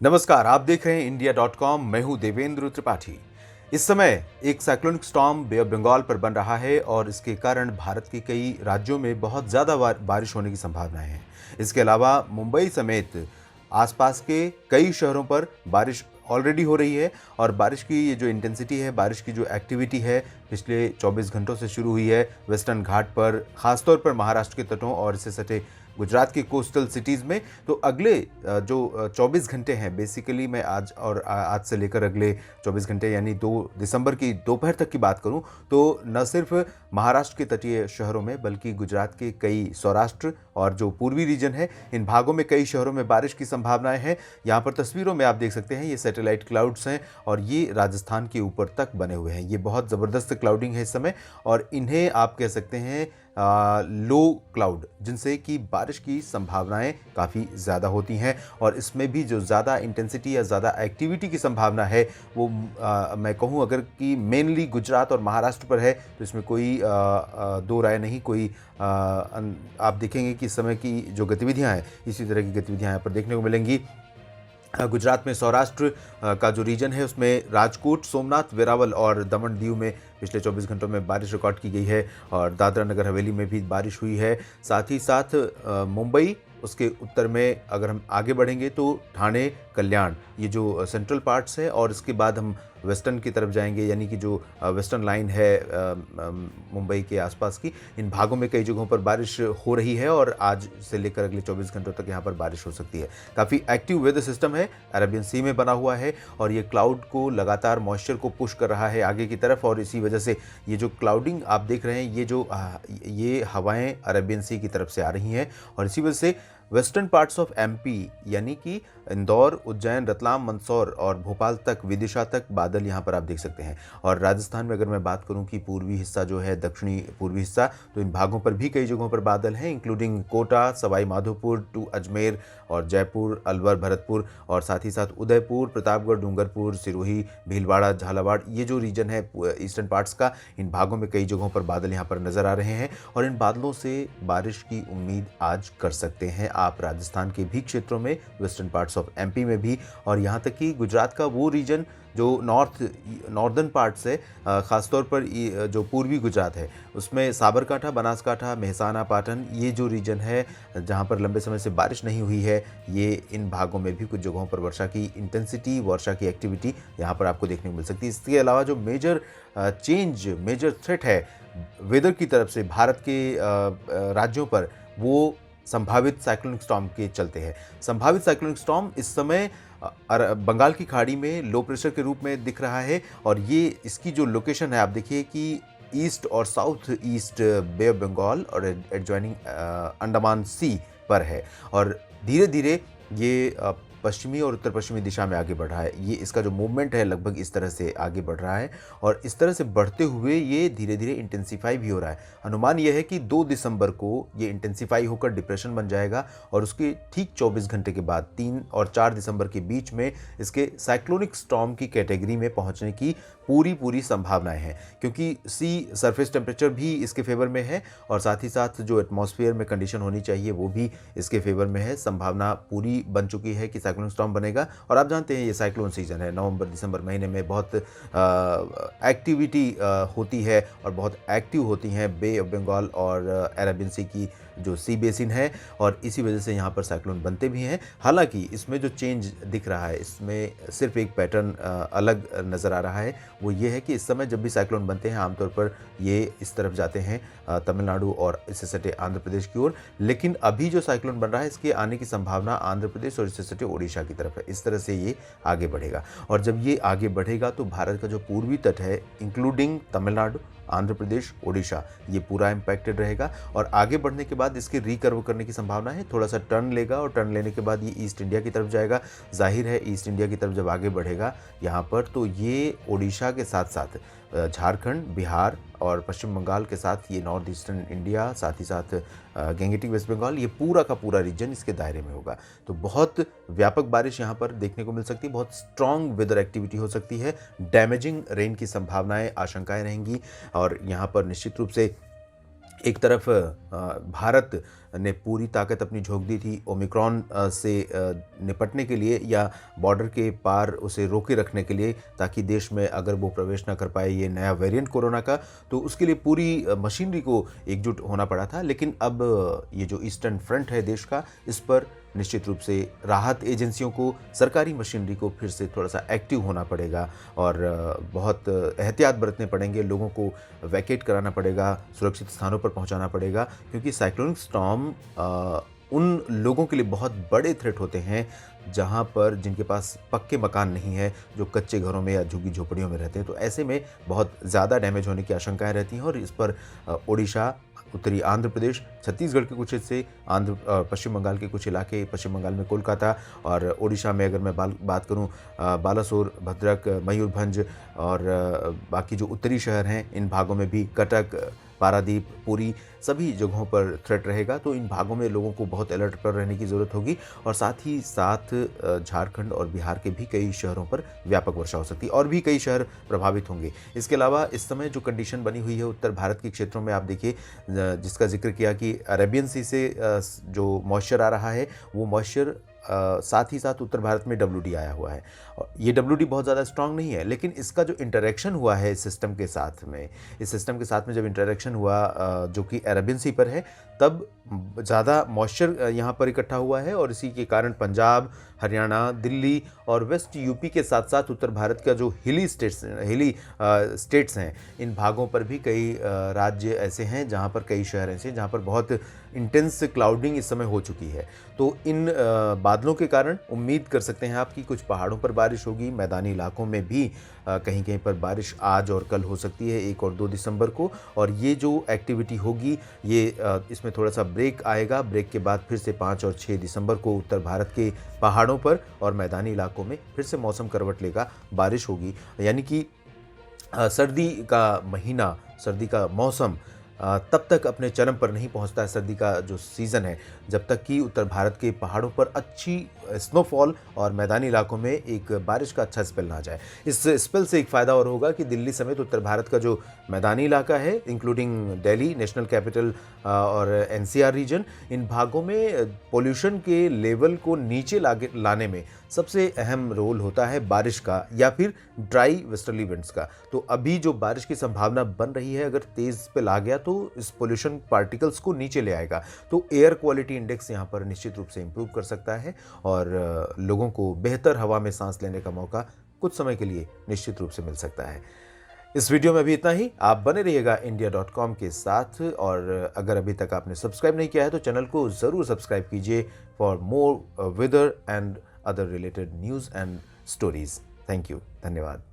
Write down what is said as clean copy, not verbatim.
नमस्कार, आप देख रहे हैं इंडिया.com। मैं हूं देवेंद्र त्रिपाठी। इस समय एक cyclonic storm bay of Bengal पर बन रहा है और इसके कारण भारत के कई राज्यों में बहुत ज़्यादा बारिश होने की संभावनाएं हैं। इसके अलावा मुंबई समेत आसपास के कई शहरों पर बारिश ऑलरेडी हो रही है और बारिश की ये जो इंटेंसिटी है, बारिश की जो एक्टिविटी है, पिछले 24 घंटों से शुरू हुई है वेस्टर्न घाट पर, खासतौर पर महाराष्ट्र के तटों और इससे सटे गुजरात की कोस्टल सिटीज़ में। तो अगले जो 24 घंटे हैं, बेसिकली मैं आज से लेकर अगले 24 घंटे यानी 2 दिसंबर की दोपहर तक की बात करूं तो न सिर्फ महाराष्ट्र के तटीय शहरों में बल्कि गुजरात के कई, सौराष्ट्र और जो पूर्वी रीजन है, इन भागों में कई शहरों में बारिश की संभावनाएं हैं। यहाँ पर तस्वीरों में आप देख सकते हैं, ये सैटेलाइट क्लाउड्स हैं और ये राजस्थान के ऊपर तक बने हुए हैं। ये बहुत ज़बरदस्त क्लाउडिंग है इस समय और इन्हें आप कह सकते हैं लो क्लाउड, जिनसे कि बारिश की संभावनाएं काफ़ी ज़्यादा होती हैं और इसमें भी जो ज़्यादा इंटेंसिटी या ज़्यादा एक्टिविटी की संभावना है वो मैं कहूँ अगर कि मेनली गुजरात और महाराष्ट्र पर है, तो इसमें कोई दो राय नहीं। आप देखेंगे कि इस समय की जो गतिविधियां हैं, इसी तरह की गतिविधियां यहाँ पर देखने को मिलेंगी। गुजरात में सौराष्ट्र का जो रीजन है उसमें राजकोट, सोमनाथ, वेरावल और दमन दीव में पिछले 24 घंटों में बारिश रिकॉर्ड की गई है और दादरा नगर हवेली में भी बारिश हुई है। साथ ही साथ मुंबई, उसके उत्तर में अगर हम आगे बढ़ेंगे तो ठाणे, कल्याण, ये जो सेंट्रल पार्ट्स है और इसके बाद हम वेस्टर्न की तरफ जाएंगे, यानी कि जो वेस्टर्न लाइन है मुंबई के आसपास की, इन भागों में कई जगहों पर बारिश हो रही है और आज से लेकर अगले 24 घंटों तक यहाँ पर बारिश हो सकती है। काफ़ी एक्टिव वेदर सिस्टम है, अरेबियन सी में बना हुआ है और ये क्लाउड को लगातार मॉइस्चर को पुश कर रहा है आगे की तरफ और इसी वजह से ये जो क्लाउडिंग आप देख रहे हैं, ये हवाएं अरेबियन सी की तरफ से आ रही हैं और इसी वजह से वेस्टर्न पार्ट्स ऑफ एमपी यानी कि इंदौर, उज्जैन, रतलाम, मंदसौर और भोपाल तक, विदिशा तक बादल यहाँ पर आप देख सकते हैं। और राजस्थान में अगर मैं बात करूँ कि पूर्वी हिस्सा जो है, दक्षिणी पूर्वी हिस्सा, तो इन भागों पर भी कई जगहों पर बादल हैं, इंक्लूडिंग कोटा, सवाई माधोपुर टू अजमेर और जयपुर, अलवर, भरतपुर और साथ ही साथ उदयपुर, प्रतापगढ़, डूंगरपुर, सिरोही, भीलवाड़ा, झालावाड़, ये जो रीजन है ईस्टर्न पार्ट्स का, इन भागों में कई जगहों पर बादल यहाँ पर नज़र आ रहे हैं और इन बादलों से बारिश की उम्मीद आज कर सकते हैं आप राजस्थान के भी क्षेत्रों में, वेस्टर्न पार्ट्स ऑफ एमपी में भी और यहाँ तक कि गुजरात का वो रीजन जो नॉर्दर्न पार्ट्स है, ख़ासतौर पर जो पूर्वी गुजरात है, उसमें साबरकांठा, बनासकांठा, मेहसाना, पाटन, ये जो रीजन है जहाँ पर लंबे समय से बारिश नहीं हुई है, ये इन भागों में भी कुछ जगहों पर वर्षा की इंटेंसिटी, वर्षा की एक्टिविटी यहाँ पर आपको देखने को मिल सकती है। इसके अलावा जो मेजर थ्रेट है वेदर की तरफ से भारत के राज्यों पर, वो संभावित साइक्लोनिक स्टॉर्म के चलते हैं। संभावित साइक्लोनिक स्टॉर्म इस समय बंगाल की खाड़ी में लो प्रेशर के रूप में दिख रहा है और ये इसकी जो लोकेशन है, आप देखिए कि ईस्ट और south east bay of Bengal और एडजॉइनिंग अंडमान सी पर है और धीरे धीरे ये पश्चिमी और उत्तर पश्चिमी दिशा में आगे बढ़ रहा है। ये इसका जो मूवमेंट है लगभग इस तरह से आगे बढ़ रहा है और इस तरह से बढ़ते हुए ये धीरे धीरे इंटेंसीफाई भी हो रहा है। अनुमान यह है कि 2 दिसंबर को ये इंटेंसीफाई होकर डिप्रेशन बन जाएगा और उसके ठीक 24 घंटे के बाद 3 और 4 दिसंबर के बीच में इसके साइक्लोनिक स्टॉर्म की कैटेगरी में पहुंचने की पूरी संभावनाएं हैं, क्योंकि सी सरफेस टेम्परेचर भी इसके फेवर में है और साथ ही साथ जो एटमॉस्फेयर में कंडीशन होनी चाहिए वो भी इसके फेवर में है। संभावना पूरी बन चुकी है कि साइक्लोन स्टॉर्म बनेगा और आप जानते हैं ये साइक्लोन सीजन है। नवंबर दिसंबर महीने में बहुत एक्टिविटी होती है और बहुत एक्टिव होती हैं बे ऑफ बंगाल और अरेबियन सी की जो सी बेसिन है और इसी वजह से यहाँ पर साइक्लोन बनते भी हैं। हालांकि इसमें जो चेंज दिख रहा है, इसमें सिर्फ एक पैटर्न अलग नज़र आ रहा है, वो ये है कि इस समय जब भी साइक्लोन बनते हैं आमतौर पर ये इस तरफ जाते हैं तमिलनाडु और इससे सटे आंध्र प्रदेश की ओर, लेकिन अभी जो साइक्लोन बन रहा है इसके आने की संभावना आंध्र प्रदेश और इससे सटे ओडिशा की तरफ है। इस तरह से ये आगे बढ़ेगा और जब ये आगे बढ़ेगा तो भारत का जो पूर्वी तट है, इंक्लूडिंग तमिलनाडु, आंध्र प्रदेश, ओडिशा, ये पूरा इम्पैक्टेड रहेगा और आगे बढ़ने के बाद इसके रिकर्व करने की संभावना है। थोड़ा सा टर्न लेगा और टर्न लेने के बाद ये ईस्ट इंडिया की तरफ जाएगा। जाहिर है ईस्ट इंडिया की तरफ जब आगे बढ़ेगा यहाँ पर, तो ये ओडिशा के साथ साथ झारखंड, बिहार और पश्चिम बंगाल के साथ ये नॉर्थ ईस्टर्न इंडिया, साथ ही साथ गैंगेटिक वेस्ट बंगाल, ये पूरा का पूरा रीजन इसके दायरे में होगा। तो बहुत व्यापक बारिश यहाँ पर देखने को मिल सकती है, बहुत स्ट्रॉन्ग वेदर एक्टिविटी हो सकती है, डैमेजिंग रेन की संभावनाएं, आशंकाएं रहेंगी और यहाँ पर निश्चित रूप से एक तरफ भारत ने पूरी ताकत अपनी झोंक दी थी ओमिक्रॉन से निपटने के लिए या बॉर्डर के पार उसे रोके रखने के लिए, ताकि देश में अगर वो प्रवेश ना कर पाए ये नया वेरिएंट कोरोना का, तो उसके लिए पूरी मशीनरी को एकजुट होना पड़ा था। लेकिन अब ये जो ईस्टर्न फ्रंट है देश का, इस पर निश्चित रूप से राहत एजेंसियों को, सरकारी मशीनरी को फिर से थोड़ा सा एक्टिव होना पड़ेगा और बहुत एहतियात बरतने पड़ेंगे। लोगों को वैकेट कराना पड़ेगा, सुरक्षित स्थानों पर पहुंचाना पड़ेगा, क्योंकि साइक्लोनिक स्टॉर्म उन लोगों के लिए बहुत बड़े थ्रेट होते हैं जहां पर जिनके पास पक्के मकान नहीं है, जो कच्चे घरों में या झुग्गी झोपड़ियों में रहते हैं। तो ऐसे में बहुत ज़्यादा डैमेज होने की आशंकाएं रहती हैं और इस पर ओडिशा, उत्तरी आंध्र प्रदेश, छत्तीसगढ़ के कुछ हिस्से, पश्चिम बंगाल के कुछ इलाके, पश्चिम बंगाल में कोलकाता और ओडिशा में अगर मैं बात करूं बालासोर, भद्रक, मयूरभंज और बाकी जो उत्तरी शहर हैं इन भागों में भी, कटक, पारादीप, पुरी, सभी जगहों पर थ्रेट रहेगा। तो इन भागों में लोगों को बहुत अलर्ट पर रहने की ज़रूरत होगी और साथ ही साथ झारखंड और बिहार के भी कई शहरों पर व्यापक वर्षा हो सकती है और भी कई शहर प्रभावित होंगे। इसके अलावा इस समय जो कंडीशन बनी हुई है उत्तर भारत के क्षेत्रों में, आप देखिए जिसका जिक्र किया कि अरेबियन सी से जो मॉइस्चर आ रहा है, वो मॉइस्चर साथ ही साथ उत्तर भारत में WD आया हुआ है। और ये WD बहुत ज़्यादा स्ट्रांग नहीं है, लेकिन इसका जो इंटरेक्शन हुआ है इस सिस्टम के साथ में जब इंटरेक्शन हुआ जो कि अरेबियन सी पर है, तब ज़्यादा मॉइस्चर यहाँ पर इकट्ठा हुआ है और इसी के कारण पंजाब, हरियाणा, दिल्ली और वेस्ट यूपी के साथ साथ उत्तर भारत का जो हिली स्टेट्स हैं, इन भागों पर भी कई राज्य ऐसे हैं जहाँ पर, कई शहर ऐसे हैं जहाँ पर बहुत इंटेंस क्लाउडिंग इस समय हो चुकी है। तो इन बादलों के कारण उम्मीद कर सकते हैं आप कि कुछ पहाड़ों पर बारिश होगी, मैदानी इलाकों में भी कहीं कहीं पर बारिश आज और कल हो सकती है 1 और 2 दिसंबर को। और ये जो एक्टिविटी होगी ये इसमें थोड़ा सा ब्रेक आएगा, ब्रेक के बाद फिर से 5 और 6 दिसंबर को उत्तर भारत के पहाड़ों पर और मैदानी इलाकों में फिर से मौसम करवट लेगा, बारिश होगी। यानी कि सर्दी का महीना, सर्दी का मौसम तब तक अपने चरम पर नहीं पहुंचता है, सर्दी का जो सीज़न है, जब तक कि उत्तर भारत के पहाड़ों पर अच्छी स्नोफॉल और मैदानी इलाकों में एक बारिश का अच्छा स्पेल ना आ जाए। इस स्पेल से एक फ़ायदा और होगा कि दिल्ली समेत उत्तर भारत का जो मैदानी इलाका है, इंक्लूडिंग दिल्ली, नेशनल कैपिटल और NCR रीजन, इन भागों में पोल्यूशन के लेवल को नीचे लाने में सबसे अहम रोल होता है बारिश का या फिर ड्राई वेस्टर्ली विंड्स का। तो अभी जो बारिश की संभावना बन रही है, अगर तेज़ स्पेल आ गया तो इस पोल्यूशन पार्टिकल्स को नीचे ले आएगा, तो एयर क्वालिटी इंडेक्स यहाँ पर निश्चित रूप से इम्प्रूव कर सकता है और लोगों को बेहतर हवा में सांस लेने का मौका कुछ समय के लिए निश्चित रूप से मिल सकता है। इस वीडियो में अभी इतना ही। आप बने रहिएगा India.com के साथ और अगर अभी तक आपने सब्सक्राइब नहीं किया है तो चैनल को ज़रूर सब्सक्राइब कीजिए for more weather and other related news and stories. Thank you, धन्यवाद।